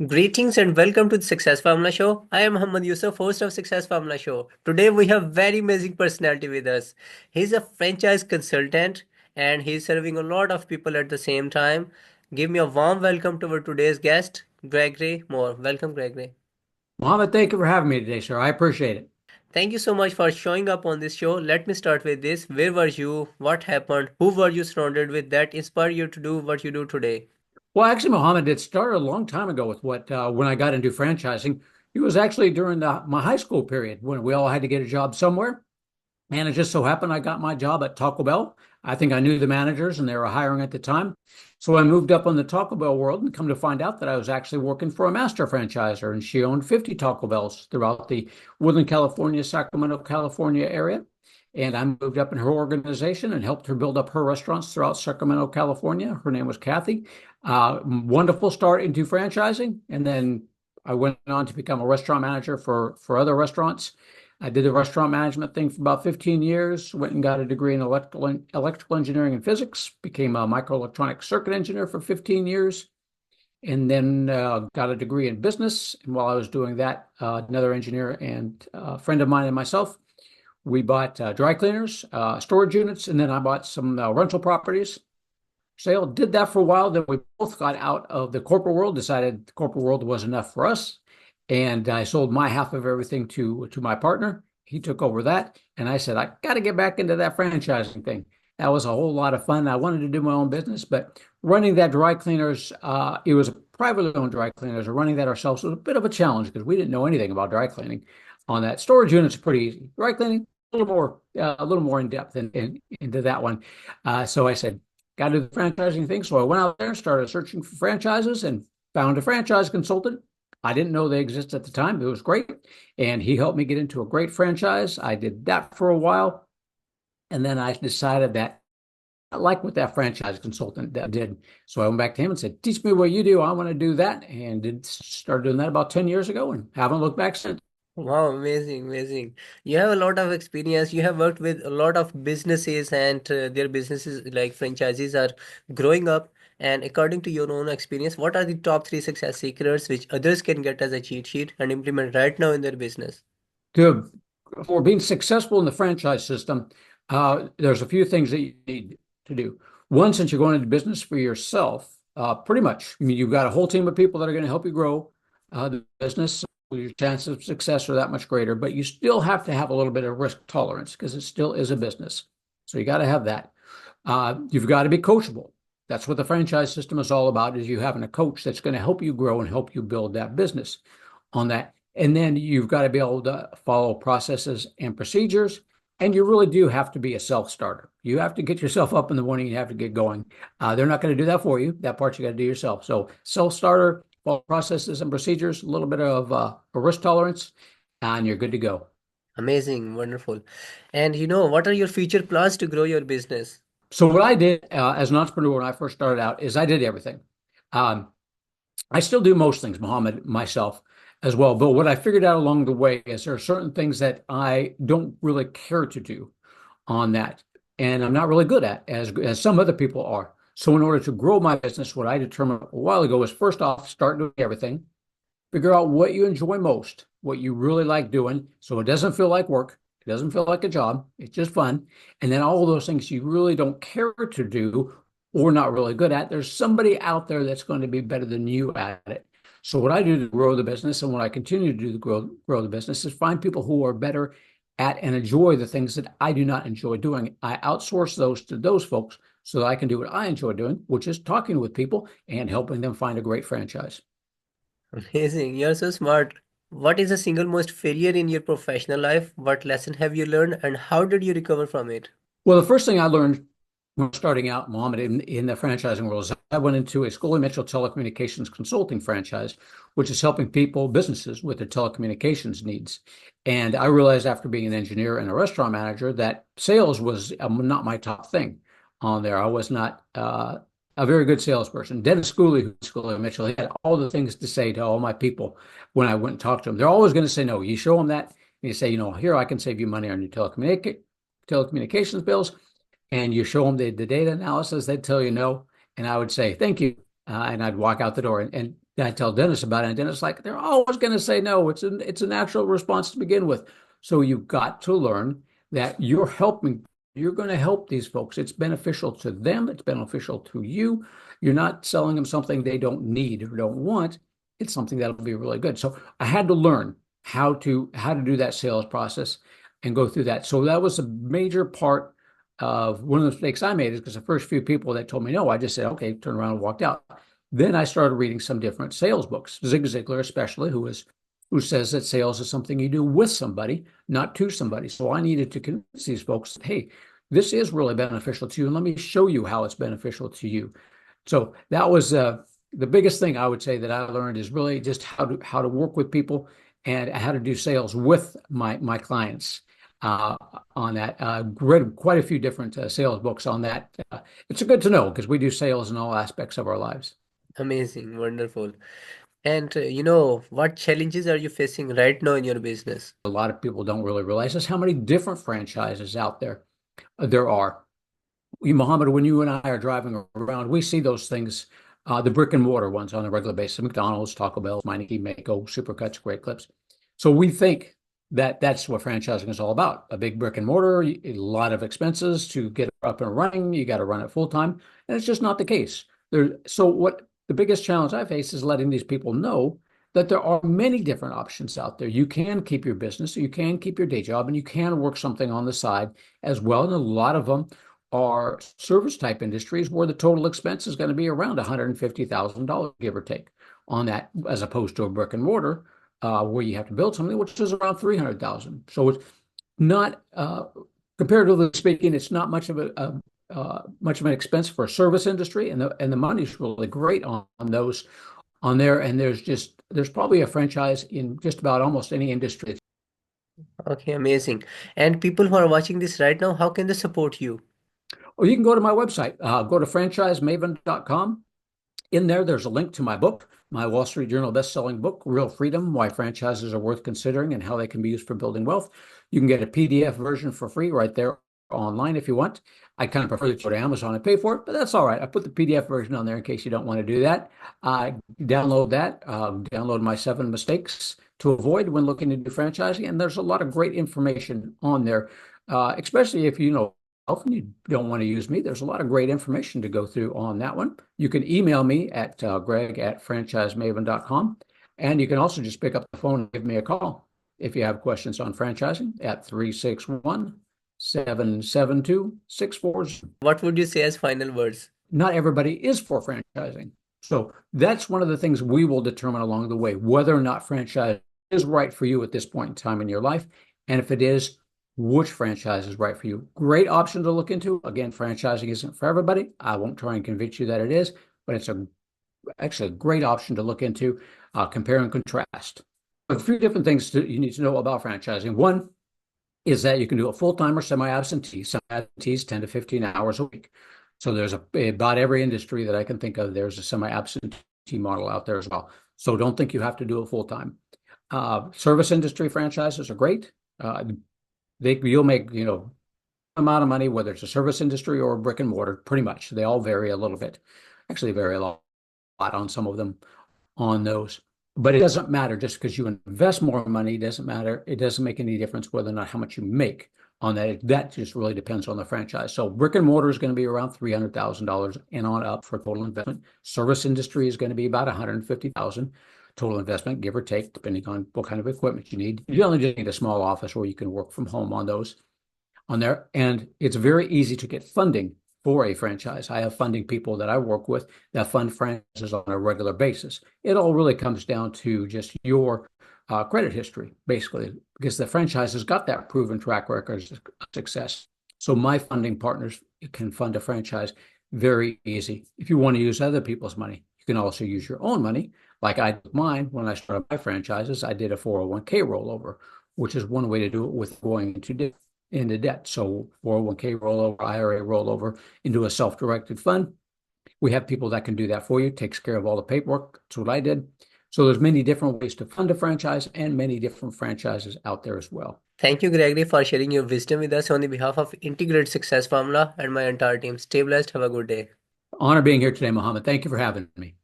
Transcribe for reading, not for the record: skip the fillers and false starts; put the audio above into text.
Greetings and welcome to the Success Formula Show. I am Muhammad Yousaf, host of Success Formula Show. Today we have very amazing personality with us. He's a franchise consultant and he's serving a lot of people at the same time. Give me a warm welcome to our today's guest, Gregory Mohr. Welcome, Gregory. Mohammed, thank you for having me today, sir. I appreciate it. Thank you so much for showing up on this show. Let me start with this. Where were you? What happened? Who were you surrounded with that inspired you to do what you do today? Well, actually, Mohammed, it started a long time ago with what when I got into franchising. It was actually during my high school period when we all had to get a job somewhere. And it just so happened I got my job at Taco Bell. I think I knew the managers and they were hiring at the time. So I moved up on the Taco Bell world and come to find out that I was actually working for a master franchisor and she owned 50 Taco Bells throughout the Woodland, California, Sacramento, California area. And I moved up in her organization and helped her build up her restaurants throughout Sacramento, California. Her name was Kathy. Wonderful start into franchising. And then I went on to become a restaurant manager for other restaurants. I did the restaurant management thing for about 15 years, went and got a degree in electrical engineering and physics, became a microelectronic circuit engineer for 15 years, and then got a degree in business. And while I was doing that, another engineer and a friend of mine and myself, we bought dry cleaners, storage units, and then I bought some rental properties. Sale did that for a while. Then we both got out of the corporate world, decided the corporate world was enough for us. And I sold my half of everything to my partner. He took over that. And I said, I got to get back into that franchising thing. That was a whole lot of fun. I wanted to do my own business, but running that dry cleaners, it was a privately owned dry cleaners, and running that ourselves was a bit of a challenge because we didn't know anything about dry cleaning. On that storage unit's pretty easy. Dry cleaning, a little more in depth into that one. So I said, got to do the franchising thing. So I went out there and started searching for franchises and found a franchise consultant. I didn't know they existed at the time. It was great. And he helped me get into a great franchise. I did that for a while. And then I decided that I like what that franchise consultant did. So I went back to him and said, teach me what you do. I want to do that. And started doing that about 10 years ago and haven't looked back since. Wow, amazing, amazing. You have a lot of experience. You have worked with a lot of businesses and their businesses like franchises are growing up. And according to your own experience, what are the top three success secrets which others can get as a cheat sheet and implement right now in their business? To, for being successful in the franchise system, there's a few things that you need to do. One, since you're going into business for yourself, pretty much, I mean, you've got a whole team of people that are going to help you grow the business. Your chances of success are that much greater, but you still have to have a little bit of risk tolerance because it still is a business. So you got to have that. You've got to be coachable. That's what the franchise system is all about, is you having a coach that's going to help you grow and help you build that business on that. And then you've got to be able to follow processes and procedures. And you really do have to be a self-starter. You have to get yourself up in the morning. You have to get going. They're not going to do that for you. That part you got to do yourself. So self-starter, follow processes and procedures, a little bit of a risk tolerance, and you're good to go. Amazing, wonderful. And what are your future plans to grow your business? So what I did as an entrepreneur when I first started out is I did everything. Um, I still do most things, Muhammad, myself as well. But what I figured out along the way is there are certain things that I don't really care to do on that, and I'm not really good at as some other people are. So in order to grow my business, what I determined a while ago is first off, start doing everything. Figure out what you enjoy most, what you really like doing, so it doesn't feel like work. It doesn't feel like a job. It's just fun. And then all of those things you really don't care to do or not really good at, there's somebody out there that's going to be better than you at it. So what I do to grow the business and what I continue to do to grow the business is find people who are better at and enjoy the things that I do not enjoy doing. I outsource those to those folks so that I can do what I enjoy doing, which is talking with people and helping them find a great franchise. Amazing, you're so smart. What is the single most failure in your professional life? What lesson have you learned and how did you recover from it? Well, the first thing I learned when starting out, Mohammed, in the franchising world, is I went into a Scully Mitchell telecommunications consulting franchise, which is helping people, businesses with their telecommunications needs. And I realized after being an engineer and a restaurant manager that sales was not my top thing on there. I was not a very good salesperson. Dennis Schooley, who's Scully Mitchell, he had all the things to say to all my people when I went and talked to them. They're always going to say no. You show them that, and you say, here, I can save you money on your telecommunications bills, and you show them the data analysis, they'd tell you no. And I would say, thank you. And I'd walk out the door. And I tell Dennis about it, and Dennis like they're always going to say no. It's a natural response to begin with. So you've got to learn that you're going to help these folks. It's beneficial to them. It's beneficial to you. You're not selling them something they don't need or don't want. It's something that'll be really good. So I had to learn how to do that sales process and go through that. So that was a major part of one of the mistakes I made is because the first few people that told me no, I just said, okay, turned around and walked out. Then I started reading some different sales books, Zig Ziglar especially, who says that sales is something you do with somebody, not to somebody. So I needed to convince these folks, hey, this is really beneficial to you, and let me show you how it's beneficial to you. So that was the biggest thing I would say that I learned is really just how to work with people and how to do sales with my clients. On that, read quite a few different sales books on that. It's good to know because we do sales in all aspects of our lives. Amazing, wonderful. And you know, what challenges are you facing right now in your business? A lot of people don't really realize is how many different franchises out there are. Muhammad, when you and I are driving around, we see those things, the brick and mortar ones on a regular basis, McDonald's, Taco Bell, Meineke, Mako, Supercuts, Great Clips. So we think that that's what franchising is all about. A big brick and mortar, a lot of expenses to get up and running. You got to run it full time. And it's just not the case. So what the biggest challenge I face is letting these people know that there are many different options out there. You can keep your business, you can keep your day job, and you can work something on the side as well. And a lot of them are service type industries where the total expense is going to be around $150,000, give or take, on that, as opposed to a brick and mortar where you have to build something, which is around 300,000. So it's not, comparatively speaking, it's not much of an expense for a service industry, and the money's really great on those on there. And there's probably a franchise in just about almost any industry. Okay, amazing. And people who are watching this right now, how can they support you? Or you can go to my website, go to franchisemaven.com. In there, there's a link to my book, my Wall Street Journal best-selling book, Real Freedom: Why Franchises Are Worth Considering and How They Can Be Used for Building Wealth. You can get a PDF version for free right there online if you want. I kind of prefer to go to Amazon and pay for it, but that's all right. I put the PDF version on there in case you don't want to do that. Download that, download my 7 mistakes to avoid when looking to do franchising. And there's a lot of great information on there, especially if you know and you don't want to use me. There's a lot of great information to go through on that one. You can email me at greg@franchisemaven.com. And you can also just pick up the phone and give me a call if you have questions on franchising at 361-772-64. What would you say as final words? Not everybody is for franchising. So that's one of the things we will determine along the way, whether or not franchise is right for you at this point in time in your life. And if it is, which franchise is right for you. Great option to look into. Again, franchising isn't for everybody. I won't try and convince you that it is, but it's actually a great option to look into, compare and contrast. A few different things you need to know about franchising. One is that you can do a full-time or semi-absentee. Semi-absentees 10 to 15 hours a week. So there's about every industry that I can think of, there's a semi-absentee model out there as well. So don't think you have to do it full-time. Service industry franchises are great. You'll make, amount of money, whether it's a service industry or a brick and mortar, pretty much. They all vary a little bit. Actually vary a lot on some of them on those. But it doesn't matter just because you invest more money, doesn't matter. It doesn't make any difference whether or not how much you make on that. That just really depends on the franchise. So brick and mortar is going to be around $300,000 and on up for total investment. Service industry is going to be about $150,000 total investment, give or take, depending on what kind of equipment you need. You only just need a small office where you can work from home on those on there. And it's very easy to get funding for a franchise. I have funding people that I work with that fund franchises on a regular basis. It all really comes down to just your credit history, basically, because the franchise has got that proven track record of success. So my funding partners can fund a franchise very easy. If you want to use other people's money, you can also use your own money. Like I did mine when I started my franchises, I did a 401k rollover, which is one way to do it with going into debt. So 401k rollover, IRA rollover into a self-directed fund. We have people that can do that for you, takes care of all the paperwork. That's what I did. So there's many different ways to fund a franchise and many different franchises out there as well. Thank you, Gregory, for sharing your wisdom with us on the behalf of Integrated Success Formula and my entire team. Stay blessed. Have a good day. Honor being here today, Mohammed. Thank you for having me.